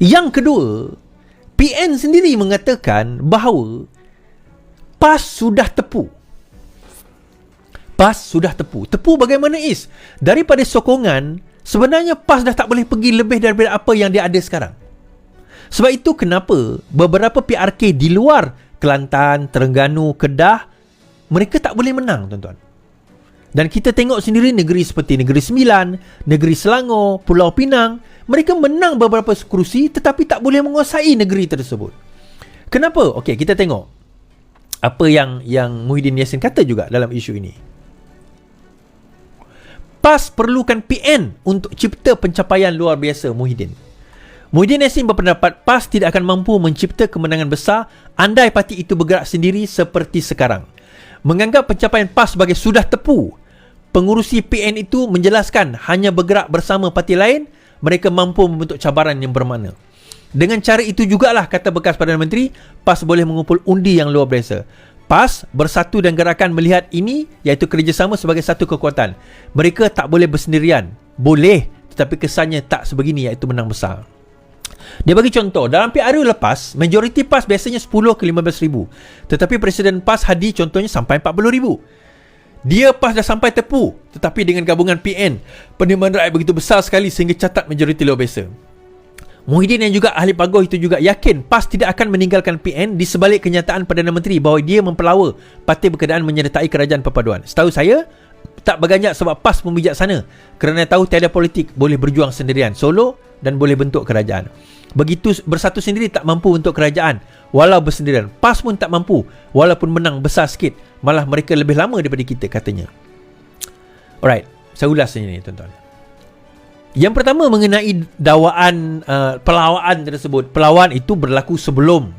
Yang kedua, PN sendiri mengatakan bahawa PAS sudah tepu. PAS sudah tepu. Tepu bagaimana Is? Daripada sokongan, sebenarnya PAS dah tak boleh pergi lebih daripada apa yang dia ada sekarang. Sebab itu kenapa beberapa PRK di luar Kelantan, Terengganu, Kedah, mereka tak boleh menang, tuan-tuan. Dan kita tengok sendiri negeri seperti Negeri Sembilan, Negeri Selangor, Pulau Pinang, mereka menang beberapa kerusi tetapi tak boleh menguasai negeri tersebut. Kenapa? Okey, kita tengok apa yang Muhyiddin Yassin kata juga dalam isu ini. PAS perlukan PN untuk cipta pencapaian luar biasa, Muhyiddin. Muhyiddin Yassin berpendapat PAS tidak akan mampu mencipta kemenangan besar andai parti itu bergerak sendiri seperti sekarang. Menganggap pencapaian PAS sebagai sudah tepu, pengurusi PN itu menjelaskan hanya bergerak bersama parti lain, mereka mampu membentuk cabaran yang bermakna. Dengan cara itu jugalah, kata bekas Perdana Menteri, PAS boleh mengumpul undi yang luar biasa. PAS bersatu dan gerakan melihat ini, iaitu kerjasama sebagai satu kekuatan. Mereka tak boleh bersendirian. Boleh, tetapi kesannya tak sebegini, iaitu menang besar. Dia bagi contoh, dalam PRU lepas, majoriti PAS biasanya 10 ke 15 ribu. Tetapi Presiden PAS Hadi contohnya sampai 40 ribu. Dia PAS dah sampai tepu, tetapi dengan gabungan PN, penerimaan rakyat begitu besar sekali sehingga catat majoriti luar biasa. Muhyiddin yang juga ahli pagoh itu juga yakin PAS tidak akan meninggalkan PN di sebalik kenyataan Perdana Menteri bahawa dia mempelawa parti berkenaan menyertai kerajaan perpaduan. Setahu saya, tak berganjak sebab PAS membijaksana kerana tahu tiada politik boleh berjuang sendirian, solo dan boleh bentuk kerajaan. Begitu bersatu sendiri tak mampu untuk kerajaan, walau bersendirian. PAS pun tak mampu, walaupun menang besar sikit. Malah mereka lebih lama daripada kita, katanya. Alright, saya ulas ini, tuan-tuan. Yang pertama mengenai dakwaan pelawaan tersebut. Pelawaan itu berlaku sebelum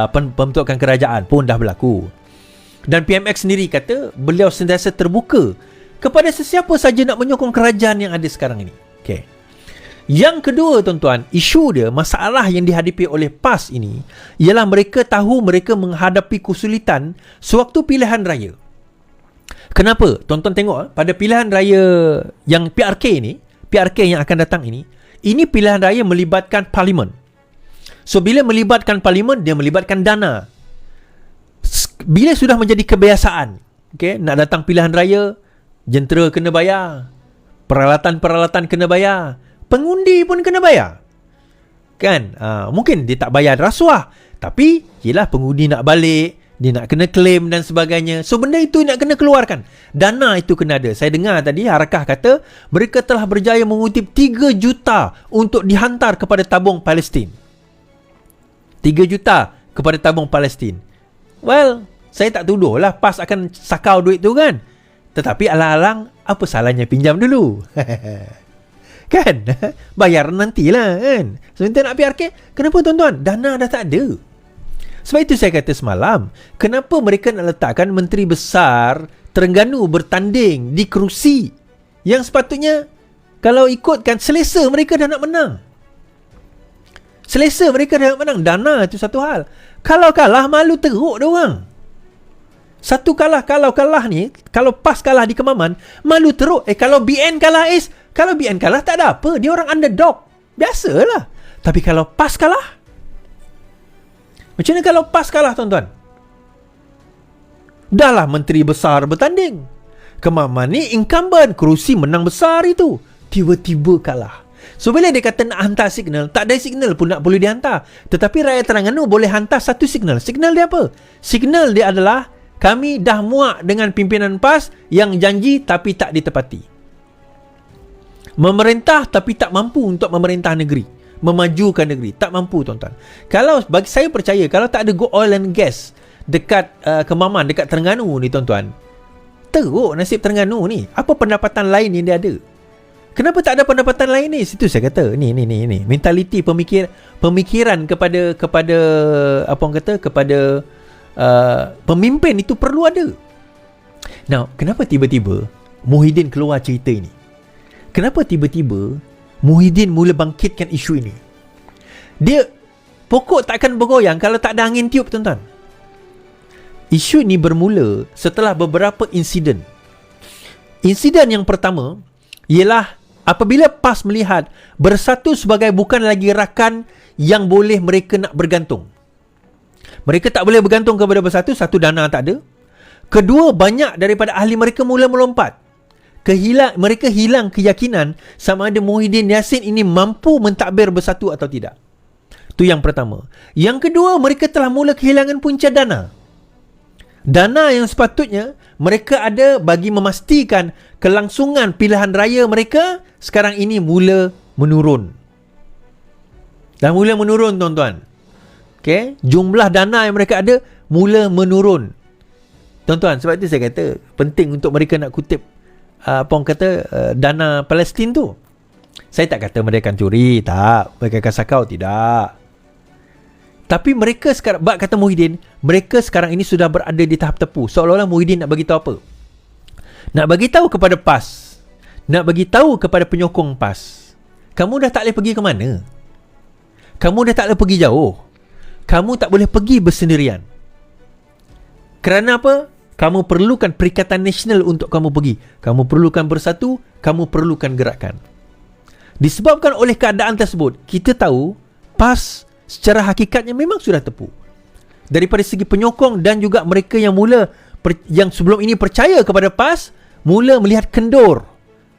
pembentukan kerajaan pun dah berlaku. Dan PMX sendiri kata beliau sentiasa terbuka kepada sesiapa saja nak menyokong kerajaan yang ada sekarang ini. Okay. Yang kedua, tuan-tuan, isu dia, masalah yang dihadapi oleh PAS ini ialah mereka tahu mereka menghadapi kesulitan sewaktu pilihan raya. Kenapa? Tuan-tuan tengok, pada pilihan raya yang PRK yang akan datang ini pilihan raya melibatkan parlimen. So, bila melibatkan parlimen, dia melibatkan dana. Bila sudah menjadi kebiasaan, okay, nak datang pilihan raya, jentera kena bayar, peralatan-peralatan kena bayar, pengundi pun kena bayar. Kan? Mungkin dia tak bayar rasuah, tapi yelah pengundi nak balik, dia nak kena claim dan sebagainya. So benda itu nak kena keluarkan. Dana itu kena ada. Saya dengar tadi Harakah kata mereka telah berjaya mengutip 3 juta untuk dihantar kepada tabung Palestin. 3 juta kepada tabung Palestin. Well, saya tak tuduh lah PAS akan sakau duit tu kan. Tetapi alang-alang, apa salahnya pinjam dulu? Kan? Bayar nantilah kan. Sebentar nak PRK, kenapa tuan-tuan? Dana dah tak ada. Sebab itu saya kata semalam, kenapa mereka nak letakkan Menteri Besar Terengganu bertanding di kerusi yang sepatutnya kalau ikutkan selesa mereka dah nak menang. Selesa mereka dah nak menang. Dana itu satu hal. Kalau kalah, malu teruk dia orang. Satu kalah, kalau kalah ni, kalau PAS kalah di Kemaman, malu teruk. Kalau BN kalah kalau BN kalah tak ada apa. Dia orang underdog. Biasalah. Tapi kalau PAS kalah, macam mana kalau PAS kalah, tuan-tuan? Dahlah Menteri Besar bertanding. Kemaman ni incumbent, kerusi menang besar itu. Tiba-tiba kalah. So bila dia kata nak hantar signal, tak ada signal pun nak boleh dihantar. Tetapi rakyat Terengganu boleh hantar satu signal. Signal dia apa? Signal dia adalah kami dah muak dengan pimpinan PAS yang janji tapi tak ditepati. Memerintah tapi tak mampu untuk memerintah negeri, memajukan negeri. Tak mampu, tuan-tuan. Kalau bagi saya percaya, kalau tak ada go oil and gas dekat Kemaman, dekat Terengganu ni, tuan-tuan, teruk nasib Terengganu ni. Apa pendapatan lain yang dia ada? Kenapa tak ada pendapatan lain ni? Situ saya kata, ni mentaliti pemikiran kepada apa orang kata, kepada pemimpin itu perlu ada. Now, kenapa tiba-tiba Muhyiddin keluar cerita ini? Kenapa tiba-tiba Muhyiddin mula bangkitkan isu ini? Dia pokok takkan bergoyang kalau tak ada angin tiup, tuan-tuan. Isu ini bermula setelah beberapa insiden. Insiden yang pertama, ialah apabila PAS melihat Bersatu sebagai bukan lagi rakan yang boleh mereka nak bergantung. Mereka tak boleh bergantung kepada Bersatu, satu, dana tak ada. Kedua, banyak daripada ahli mereka mula melompat. Mereka hilang keyakinan sama ada Muhyiddin Yassin ini mampu mentadbir Bersatu atau tidak. Itu yang pertama. Yang kedua, mereka telah mula kehilangan punca dana. Dana yang sepatutnya mereka ada bagi memastikan kelangsungan pilihan raya mereka sekarang ini mula menurun. Dah mula menurun, tuan-tuan. Okay? Jumlah dana yang mereka ada mula menurun. Tuan-tuan, sebab itu saya kata penting untuk mereka nak kutip dana Palestin tu. Saya tak kata mereka akan curi, tak. Mereka akan sakau, tidak. Tapi mereka sekarang, kata Muhyiddin, mereka sekarang ini sudah berada di tahap tepu. Seolah-olah Muhyiddin nak bagi tahu apa? Nak bagi tahu kepada PAS, nak bagi tahu kepada penyokong PAS, kamu dah tak boleh pergi ke mana? Kamu dah tak boleh pergi jauh. Kamu tak boleh pergi bersendirian. Kerana apa? Kamu perlukan Perikatan Nasional untuk kamu pergi. Kamu perlukan Bersatu, kamu perlukan gerakan. Disebabkan oleh keadaan tersebut, kita tahu PAS secara hakikatnya memang sudah tepu. Daripada segi penyokong dan juga mereka yang yang sebelum ini percaya kepada PAS, mula melihat kendur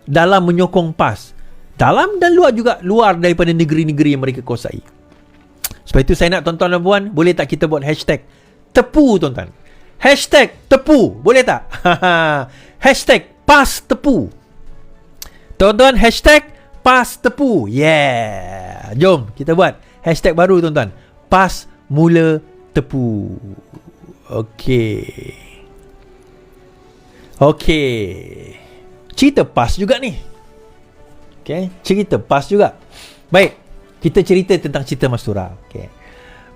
dalam menyokong PAS. Dalam dan luar juga, luar daripada negeri-negeri yang mereka kuasai. Sebab itu saya nak tuan-tuan dan puan, boleh tak kita buat hashtag tepu, tuan-tuan? Hashtag tepu, boleh tak? Hashtag PAS tepu. Tuan-tuan, hashtag PAS tepu. Yeah. Jom kita buat hashtag baru, tuan-tuan. PAS mula tepu. Okey. Cerita PAS juga ni. Okay, cerita PAS juga. Baik, kita cerita tentang cerita Mastura. Okay.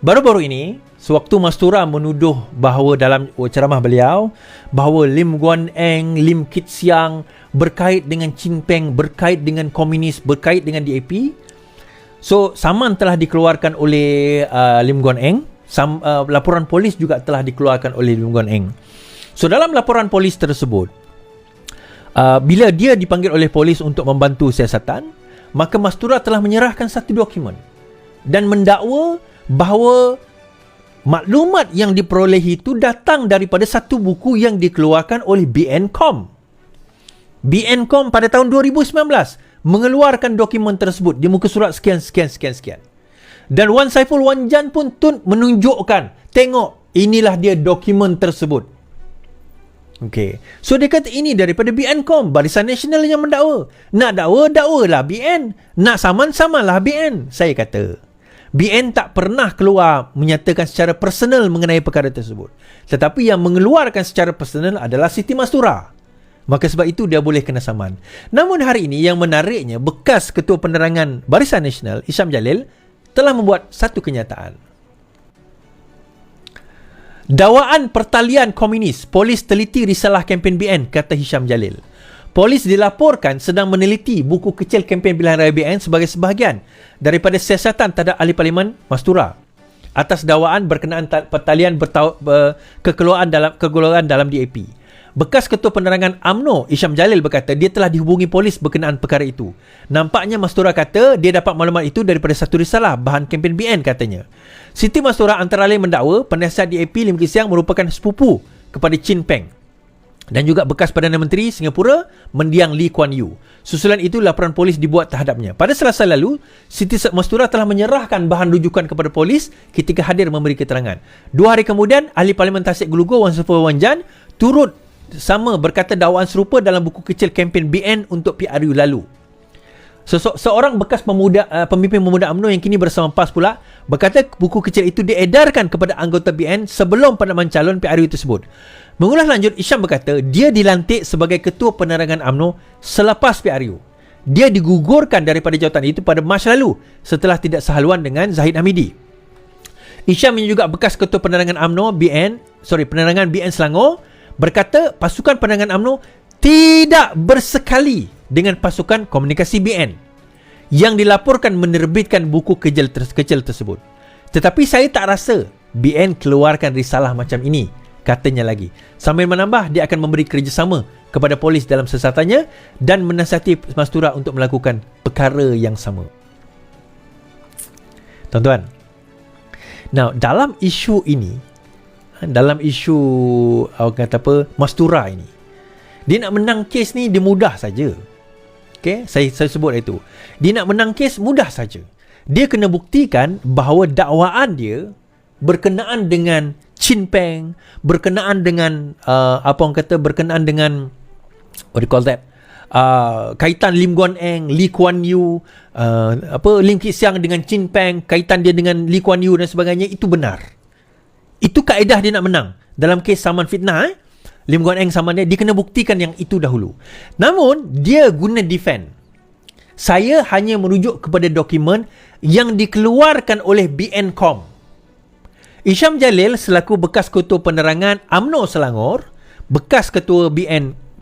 Baru-baru ini, sewaktu Mastura menuduh bahawa dalam ceramah beliau, bahawa Lim Guan Eng, Lim Kit Siang berkait dengan Chin Peng, berkait dengan komunis, berkait dengan DAP. So, saman telah dikeluarkan oleh Lim Guan Eng. Laporan polis juga telah dikeluarkan oleh Lim Guan Eng. So, dalam laporan polis tersebut, bila dia dipanggil oleh polis untuk membantu siasatan, maka Mastura telah menyerahkan satu dokumen dan mendakwa bahawa maklumat yang diperolehi itu datang daripada satu buku yang dikeluarkan oleh BNCOM. BNCOM pada tahun 2019 mengeluarkan dokumen tersebut di muka surat sekian. Dan Wan Saiful Wanjan pun menunjukkan, tengok, inilah dia dokumen tersebut. Okey. So dia kata ini daripada BNCOM, Barisan Nasional yang mendakwa. Nak dakwalah BN. Nak samalah BN. Saya kata, BN tak pernah keluar menyatakan secara personal mengenai perkara tersebut. Tetapi yang mengeluarkan secara personal adalah Siti Mastura. Maka sebab itu dia boleh kena saman. Namun hari ini yang menariknya, bekas Ketua Penerangan Barisan Nasional, Hisham Jalil, telah membuat satu kenyataan. Dakwaan pertalian komunis, polis teliti risalah kempen BN, kata Hisham Jalil. Polis dilaporkan sedang meneliti buku kecil kempen pilihan raya BN sebagai sebahagian daripada siasatan terhadap ahli parlimen Mastura atas dakwaan berkenaan pertalian kegolongan dalam DAP. Bekas Ketua Penerangan UMNO, Hisham Jalil, berkata dia telah dihubungi polis berkenaan perkara itu. Nampaknya Mastura kata dia dapat maklumat itu daripada satu risalah bahan kempen BN, katanya. Siti Mastura antara lain mendakwa penasihat DAP Lim Kit Siang merupakan sepupu kepada Chin Peng dan juga bekas Perdana Menteri Singapura mendiang Lee Kuan Yew. Susulan itu laporan polis dibuat terhadapnya. Pada Selasa lalu, Siti Mastura telah menyerahkan bahan rujukan kepada polis ketika hadir memberi keterangan. 2 hari kemudian, ahli Parlimen Tasik Glugur Wan Saiful Wanjan turut sama berkata dakwaan serupa dalam buku kecil kempen BN untuk PRU lalu. Seorang bekas pemimpin pemuda UMNO yang kini bersama PAS pula berkata buku kecil itu diedarkan kepada anggota BN sebelum penetapan calon PRU tersebut. Mengulas lanjut, Hisham berkata dia dilantik sebagai Ketua Penerangan UMNO selepas PRU. Dia digugurkan daripada jawatan itu pada Mac lalu setelah tidak sehaluan dengan Zahid Hamidi. Hisham yang juga bekas Ketua Penerangan Penerangan BN Selangor berkata pasukan penerangan UMNO tidak bersekali dengan pasukan komunikasi BN yang dilaporkan menerbitkan buku kecil tersebut. Tetapi saya tak rasa BN keluarkan risalah macam ini, katanya lagi. Sambil menambah dia akan memberi kerjasama kepada polis dalam siasatnya dan menasihati Mastura untuk melakukan perkara yang sama. Tuan-tuan, now dalam isu ini, dalam isu orang kata apa, Mastura ini, dia nak menang kes ni dia mudah saja. Okay, saya sebut itu. Dia nak menang kes mudah saja. Dia kena buktikan bahawa dakwaan dia berkenaan dengan Chin Peng, berkenaan dengan apa orang kata, berkenaan dengan what do you call that, kaitan Lim Guan Eng, Lee Kuan Yew, Lim Kit Siang dengan Chin Peng, kaitan dia dengan Lee Kuan Yew dan sebagainya, itu benar. Itu kaedah dia nak menang dalam kes saman fitnah. Lim Guan Eng saman dia kena buktikan yang itu dahulu. Namun dia guna defend. Saya hanya merujuk kepada dokumen yang dikeluarkan oleh BNCOM. Isham Jalil selaku bekas ketua penerangan UMNO Selangor, bekas ketua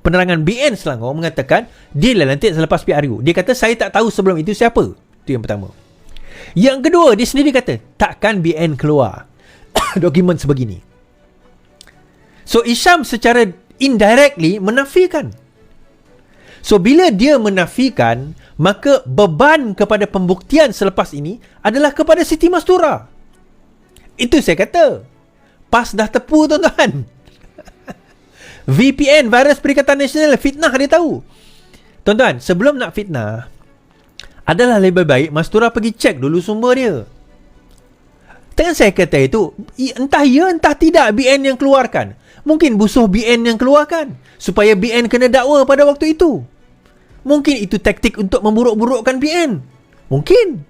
penerangan BN Selangor, mengatakan dia lantik selepas PRU. Dia kata saya tak tahu sebelum itu siapa. Itu yang pertama. Yang kedua, dia sendiri kata takkan BN keluar dokumen sebegini. So Isham secara indirectly menafikan. So bila dia menafikan, maka beban kepada pembuktian selepas ini adalah kepada Siti Mastura. Itu saya kata, PAS dah tepu, tuan-tuan. VPN, Virus Perikatan Nasional, fitnah dia tahu. Tuan-tuan, sebelum nak fitnah, adalah lebih baik Mastura pergi cek dulu sumber dia. Tengah saya kata itu, entah ya entah tidak BN yang keluarkan. Mungkin busuh BN yang keluarkan supaya BN kena dakwa pada waktu itu. Mungkin itu taktik untuk memburuk-burukkan BN. Mungkin.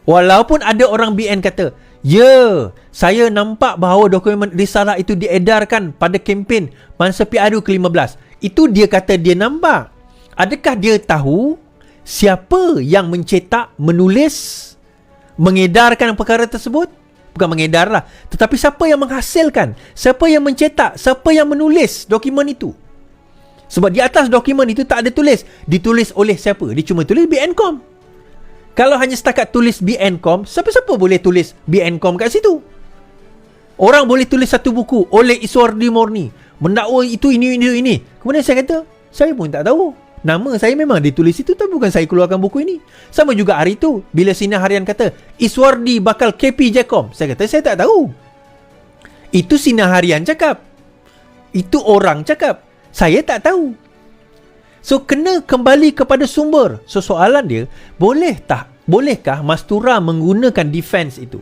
Walaupun ada orang BN kata, ya, saya nampak bahawa dokumen risalah itu diedarkan pada kempen masa PRU ke-15. Itu dia kata dia nampak. Adakah dia tahu siapa yang mencetak, menulis, mengedarkan perkara tersebut? Bukan mengedarlah, tetapi siapa yang menghasilkan, siapa yang mencetak, siapa yang menulis dokumen itu. Sebab di atas dokumen itu tak ada tulis ditulis oleh siapa. Dia cuma tulis BNCOM. Kalau hanya setakat tulis BNCOM, siapa-siapa boleh tulis BNCOM kat situ. Orang boleh tulis satu buku oleh Iswardi Morni mendakwa itu ini. Kemudian saya kata, saya pun tak tahu. Nama saya memang ditulis itu, tapi bukan saya keluarkan buku ini. Sama juga hari itu bila Sinar Harian kata Iswardi bakal KP Jacom, saya kata saya tak tahu. Itu Sinar Harian cakap, itu orang cakap, saya tak tahu. So kena kembali kepada sumber. So soalan dia, bolehkah Mastura menggunakan defense itu?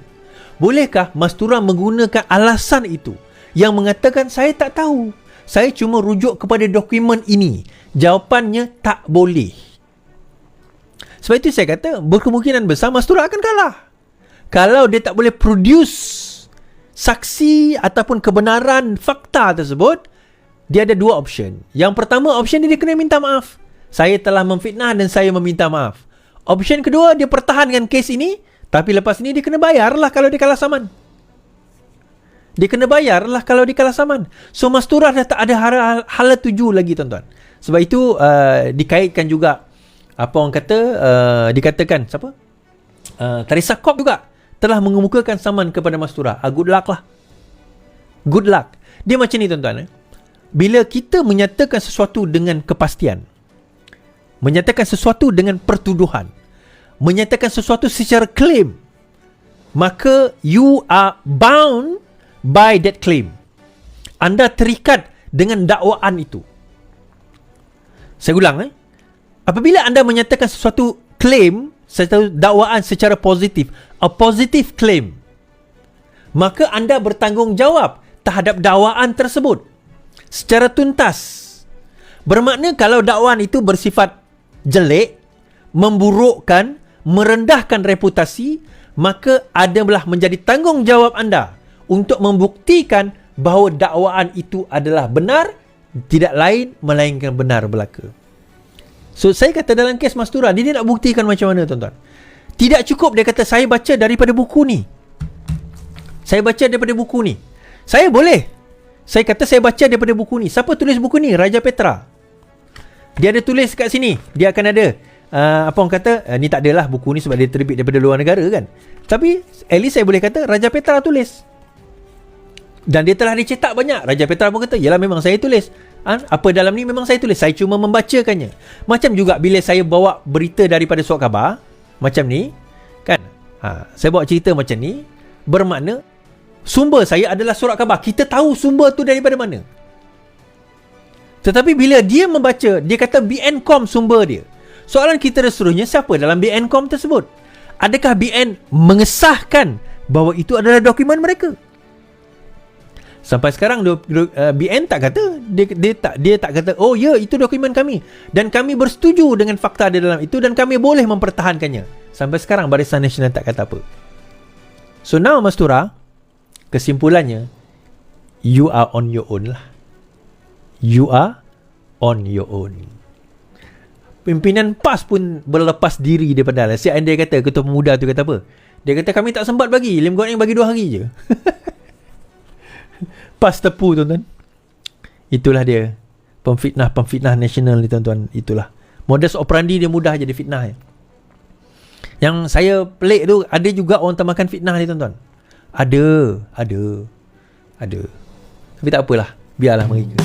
Bolehkah Mastura menggunakan alasan itu yang mengatakan saya tak tahu, saya cuma rujuk kepada dokumen ini? Jawapannya tak boleh. Sebab itu saya kata berkemungkinan besar Mastura akan kalah. Kalau dia tak boleh produce saksi ataupun kebenaran fakta tersebut, dia ada dua option. Yang pertama, option dia kena minta maaf. Saya telah memfitnah dan saya meminta maaf. Option kedua, dia pertahankan kes ini, tapi lepas ini dia kena bayarlah kalau dia kalah saman. Dia kena bayarlah kalau dia kalah saman. So Mastura dah tak ada hala tuju lagi, tuan-tuan. Sebab itu dikaitkan juga apa orang kata, dikatakan siapa? Teresa Kok juga telah mengemukakan saman kepada Mastura. Good luck lah. Good luck. Dia macam ni, tuan-tuan. Bila kita menyatakan sesuatu dengan kepastian, menyatakan sesuatu dengan pertuduhan, menyatakan sesuatu secara claim, maka you are bound by that claim. Anda terikat dengan dakwaan itu. Saya ulang, apabila anda menyatakan sesuatu claim, sesuatu dakwaan secara positif, a positive claim, maka anda bertanggungjawab terhadap dakwaan tersebut secara tuntas. Bermakna kalau dakwaan itu bersifat jelek, memburukkan, merendahkan reputasi, maka adalah menjadi tanggungjawab anda untuk membuktikan bahawa dakwaan itu adalah benar, tidak lain melainkan benar belaka. So saya kata dalam kes Mastura, dia nak buktikan macam mana, tuan-tuan. Tidak cukup dia kata saya baca daripada buku ni, saya baca daripada buku ni. Saya boleh, saya kata saya baca daripada buku ni. Siapa tulis buku ni? Raja Petra. Dia ada tulis kat sini, dia akan ada apa orang kata, ni tak adalah buku ni sebab dia terbit daripada luar negara kan. Tapi at least saya boleh kata Raja Petra tulis. Dan dia telah dicetak banyak. Raja Petra pun kata, yalah memang saya tulis. Apa dalam ni memang saya tulis, saya cuma membacakannya. Macam juga bila saya bawa berita daripada surat khabar macam ni kan, saya bawa cerita macam ni, bermakna sumber saya adalah surat khabar. Kita tahu sumber tu daripada mana. Tetapi bila dia membaca, dia kata BNCom sumber dia. Soalan kita seterusnya, siapa dalam BNCom tersebut? Adakah BN mengesahkan bahawa itu adalah dokumen mereka? Sampai sekarang BN tak kata, dia tak kata, oh ya, itu dokumen kami dan kami bersetuju dengan fakta di dalam itu dan kami boleh mempertahankannya. Sampai sekarang Barisan Nasional tak kata apa. So now Mastura, kesimpulannya, you are on your own lah. You are on your own. Pimpinan PAS pun berlepas diri daripada lah. Si Andai kata, ketua pemuda tu kata apa? Dia kata kami tak sempat bagi, Lim Guan Eng bagi 2 hari je. PAS tepu tuan-tuan. Itulah dia pemfitnah nasional ni tuan-tuan. Itulah modus operandi dia, mudah jadi fitnah. Yang saya pelik tu, ada juga orang termakan fitnah ni tuan-tuan. Ada. Tapi tak apalah, biarlah mereka.